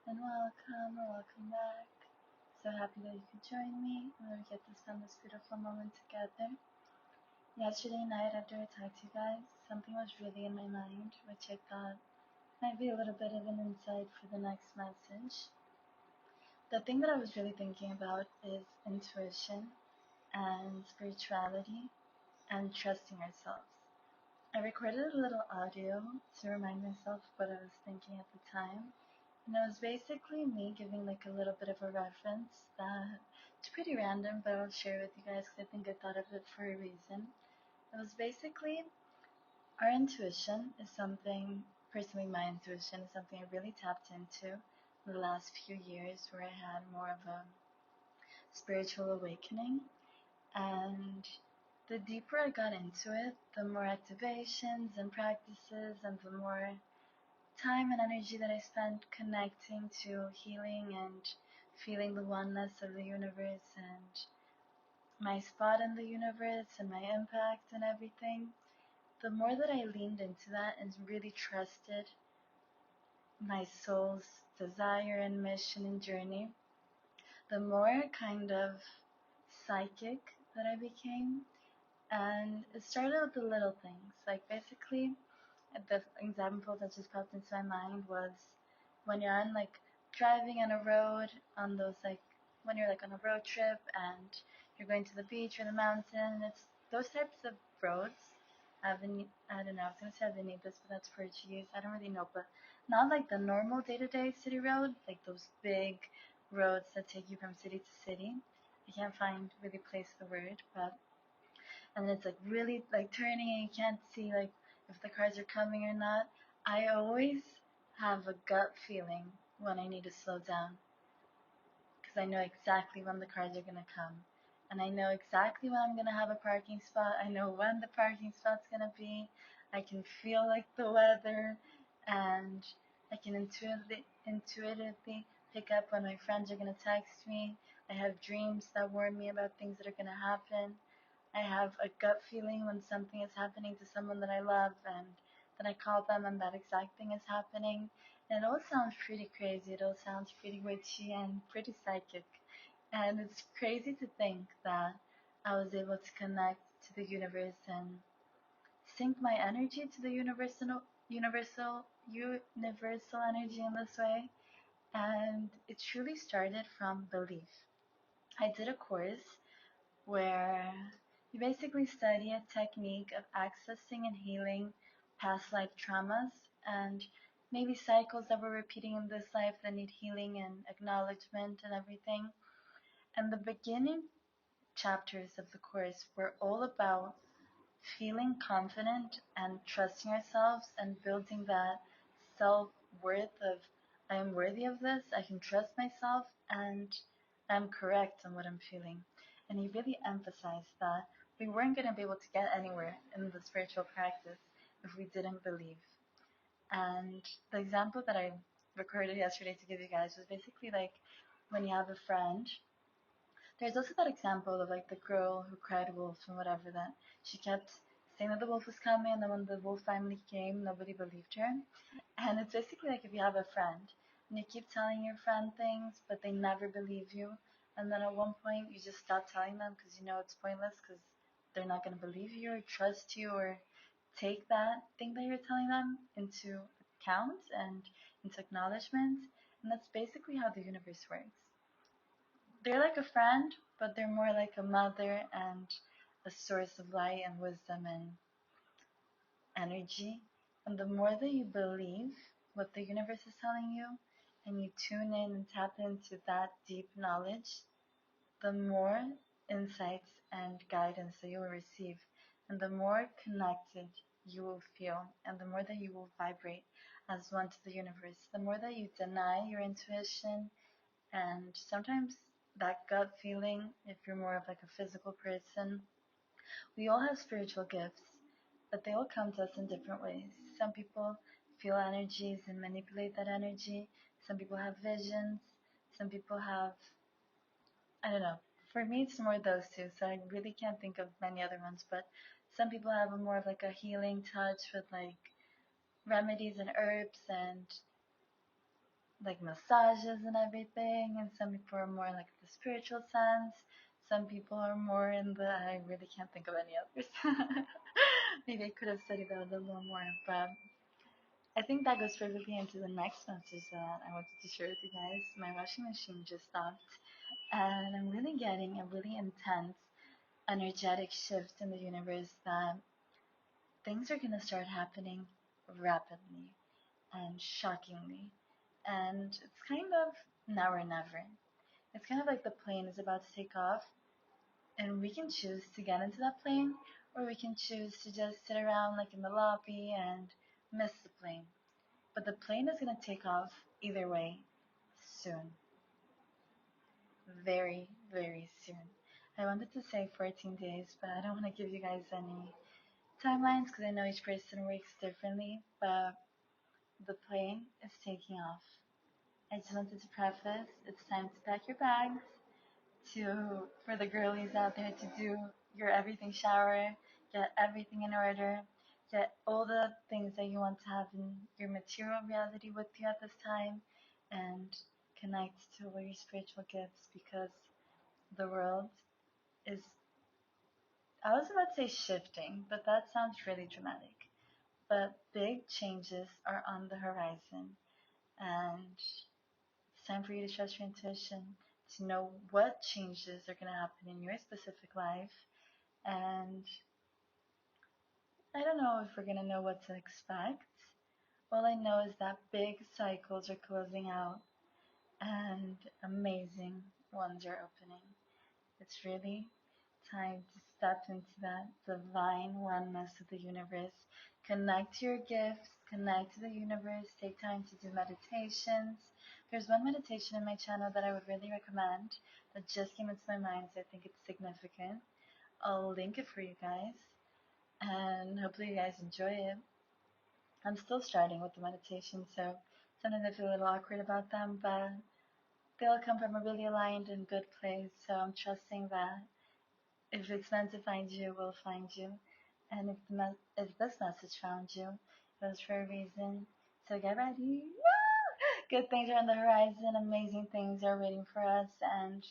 and welcome or welcome back. So happy that you could join me and we get to spend this beautiful moment together. Yesterday night after I talked to you guys, something was really in my mind, which I thought might be a little bit of an insight for the next message. The thing that I was really thinking about is intuition and spirituality and trusting ourselves. I recorded a little audio to remind myself what I was thinking at the time. And it was basically me giving like a little bit of a reference that it's pretty random, but I'll share with you guys because I think I thought of it for a reason. It was basically our intuition is something, personally, my intuition is something I really tapped into in the last few years where I had more of a spiritual awakening. And the deeper I got into it, the more activations and practices and the more time and energy that I spent connecting to healing and feeling the oneness of the universe and my spot in the universe and my impact and everything, the more that I leaned into that and really trusted my soul's desire and mission and journey, the more kind of psychic that I became. And it started with the little things. Like basically, the example that just popped into my mind was when you're on like driving on a road on those like when you're like on a road trip and you're going to the beach or the mountain. It's those types of roads. I don't know. I was gonna say avenidas, but that's Portuguese. I don't really know, but not like the normal day-to-day city road, like those big roads that take you from city to city. I can't find really place the word, but and it's like really like turning and you can't see like if the cars are coming or not. I always have a gut feeling when I need to slow down because I know exactly when the cars are gonna come. And I know exactly when I'm gonna have a parking spot. I know when the parking spot's gonna be. I can feel like the weather and I can intuitively pick up when my friends are gonna text me. I have dreams that warn me about things that are gonna happen. I have a gut feeling when something is happening to someone that I love, and then I call them and that exact thing is happening. And it all sounds pretty crazy. It all sounds pretty witchy and pretty psychic. And it's crazy to think that I was able to connect to the universe and sync my energy to the universal energy in this way. And it truly started from belief. I did a course where you basically study a technique of accessing and healing past life traumas and maybe cycles that we're repeating in this life that need healing and acknowledgement and everything. And the beginning chapters of the course were all about feeling confident and trusting ourselves and building that self-worth of I am worthy of this, I can trust myself, and I'm correct in what I'm feeling. And he really emphasized that we weren't going to be able to get anywhere in the spiritual practice if we didn't believe. And the example that I recorded yesterday to give you guys was basically like when you have a friend. There's also that example of like the girl who cried wolf and whatever, that she kept saying that the wolf was coming, and then when the wolf finally came, nobody believed her. And it's basically like if you have a friend and you keep telling your friend things, but they never believe you, and then at one point you just stop telling them because you know it's pointless because they're not going to believe you or trust you or take that thing that you're telling them into account and into acknowledgement. And that's basically how the universe works. They're like a friend, but they're more like a mother and a source of light and wisdom and energy. And the more that you believe what the universe is telling you and you tune in and tap into that deep knowledge, the more insights and guidance that you will receive, and the more connected you will feel, and the more that you will vibrate as one to the universe. The more that you deny your intuition and sometimes that gut feeling, if you're more of like a physical person, we all have spiritual gifts, but they all come to us in different ways. Some people feel energies and manipulate that energy. Some people have visions. Some people have, I don't know. For me, it's more those two, so I really can't think of many other ones, but some people have a more of like a healing touch with like remedies and herbs and like massages and everything, and some people are more like the spiritual sense. Some people are more in the I really can't think of any others. Maybe I could have studied that a little more, but I think that goes perfectly into the next message that I wanted to share with you guys. My washing machine just stopped, and I'm really getting a really intense, energetic shift in the universe that things are going to start happening rapidly and shockingly. And it's kind of now or never. It's kind of like the plane is about to take off, and we can choose to get into that plane, or we can choose to just sit around like in the lobby and miss the plane. But the plane is going to take off either way soon. Very, very soon. I wanted to say 14 days, but I don't want to give you guys any timelines because I know each person works differently. But the plane is taking off. I just wanted to preface it's time to pack your bags, to for the girlies out there to do your everything shower, get everything in order, get all the things that you want to have in your material reality with you at this time, and connect to all your spiritual gifts because the world is, I was about to say shifting, but that sounds really dramatic. But big changes are on the horizon, and it's time for you to trust your intuition, to know what changes are going to happen in your specific life. And I don't know if we're going to know what to expect. All I know is that big cycles are closing out and amazing ones are opening. It's really time to step into that divine oneness of the universe. Connect to your gifts, connect to the universe, take time to do meditations. There's one meditation in my channel that I would really recommend that just came into my mind, so I think it's significant. I'll link it for you guys, and hopefully you guys enjoy it. I'm still starting with the meditation, so sometimes I feel a little awkward about them, but they'll come from a really aligned and good place, so I'm trusting that if it's meant to find you, it will find you. And if this message found you, it was for a reason. So get ready. Good things are on the horizon. Amazing things are waiting for us. And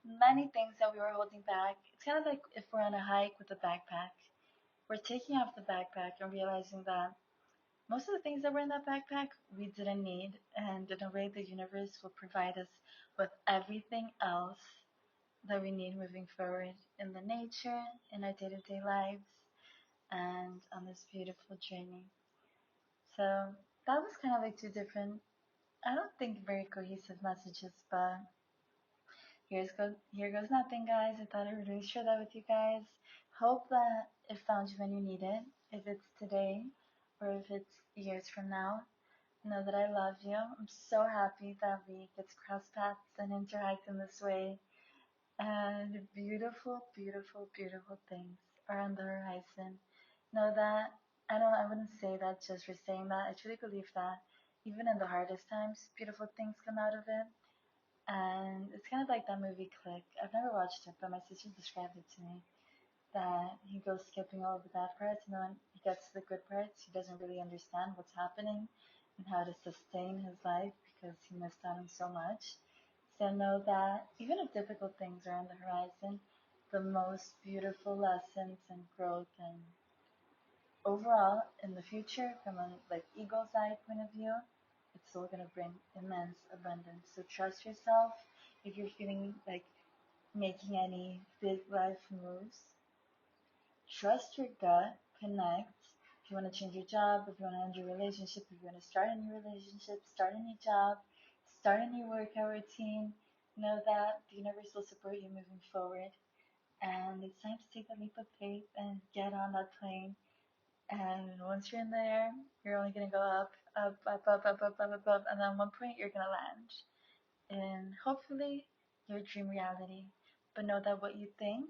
many things that we were holding back. It's kind of like if we're on a hike with a backpack. We're taking off the backpack and realizing that most of the things that were in that backpack we didn't need. And in a way, the universe will provide us with everything else that we need moving forward in the nature, in our day-to-day lives, and on this beautiful journey. So that was kind of like two different, I don't think very cohesive messages, but here goes nothing, guys. I thought I would really share that with you guys. Hope that it found you when you need it. If it's today or if it's years from now, know that I love you. I'm so happy that we get to cross paths and interact in this way. And beautiful, beautiful, beautiful things are on the horizon. Know that I wouldn't say that just for saying that. I truly believe that even in the hardest times, beautiful things come out of it. And it's kind of like that movie Click. I've never watched it, but my sister described it to me. That he goes skipping all the bad parts, and then when he gets to the good parts, he doesn't really understand what's happening and how to sustain his life because he missed out on so much. So know that even if difficult things are on the horizon, the most beautiful lessons and growth and overall in the future from a like eagle's eye point of view, it's still gonna bring immense abundance. So trust yourself if you're feeling like making any big life moves. Trust your gut, connect. If you want to change your job, if you want to end your relationship, if you want to start a new relationship, start a new job, start a new workout routine, know that the universe will support you moving forward. And it's time to take that leap of faith and get on that plane. And once you're in there, you're only going to go up, up, up, up, up, up, up, up, up. And then at one point, you're going to land. And hopefully, your dream reality. But know that what you think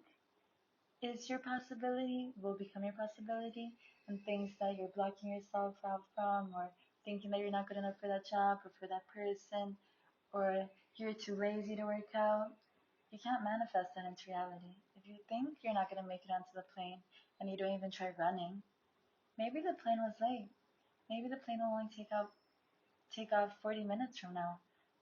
is your possibility will become your possibility, and things that you're blocking yourself out from, or thinking that you're not good enough for that job or for that person, or you're too lazy to work out, you can't manifest that into reality. If you think you're not going to make it onto the plane and you don't even try running, maybe the plane was late. Maybe the plane will only take out take off 40 minutes from now.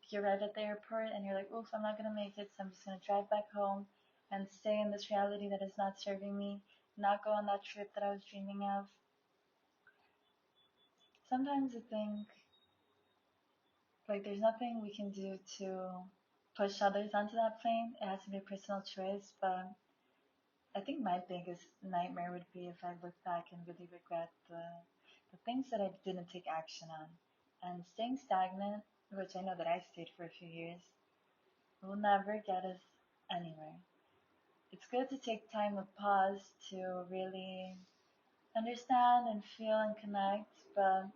You arrive at the airport and you're like, oof, I'm not gonna make it, so I'm just gonna drive back home and stay in this reality that is not serving me, not go on that trip that I was dreaming of. Sometimes I think like there's nothing we can do to push others onto that plane. It has to be a personal choice, but I think my biggest nightmare would be if I look back and really regret the things that I didn't take action on. And staying stagnant, which I know that I stayed for a few years, will never get us anywhere. It's good to take time of pause to really understand and feel and connect, but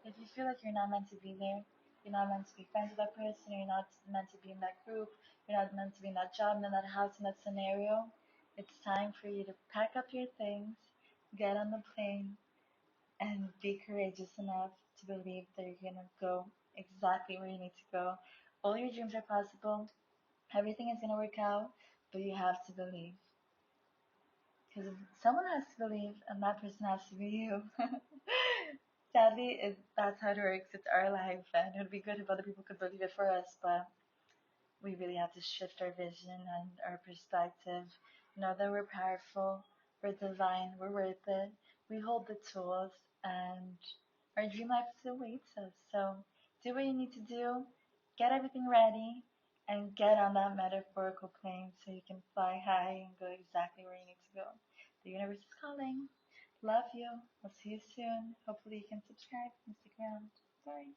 if you feel like you're not meant to be there, you're not meant to be friends with that person, you're not meant to be in that group, you're not meant to be in that job, in that house, in that scenario, it's time for you to pack up your things, get on the plane, and be courageous enough to believe that you're going to go exactly where you need to go. All your dreams are possible, everything is going to work out, but you have to believe. Because someone has to believe, and that person has to be you. Sadly, that's how it works. It's our life, and it would be good if other people could believe it for us, but we really have to shift our vision and our perspective. Know that we're powerful, we're divine, we're worth it. We hold the tools, and our dream life still waits us. So do what you need to do, get everything ready, and get on that metaphorical plane so you can fly high and go exactly where you need to go. The universe is calling. Love you. I'll see you soon. Hopefully you can subscribe and stick around. Bye.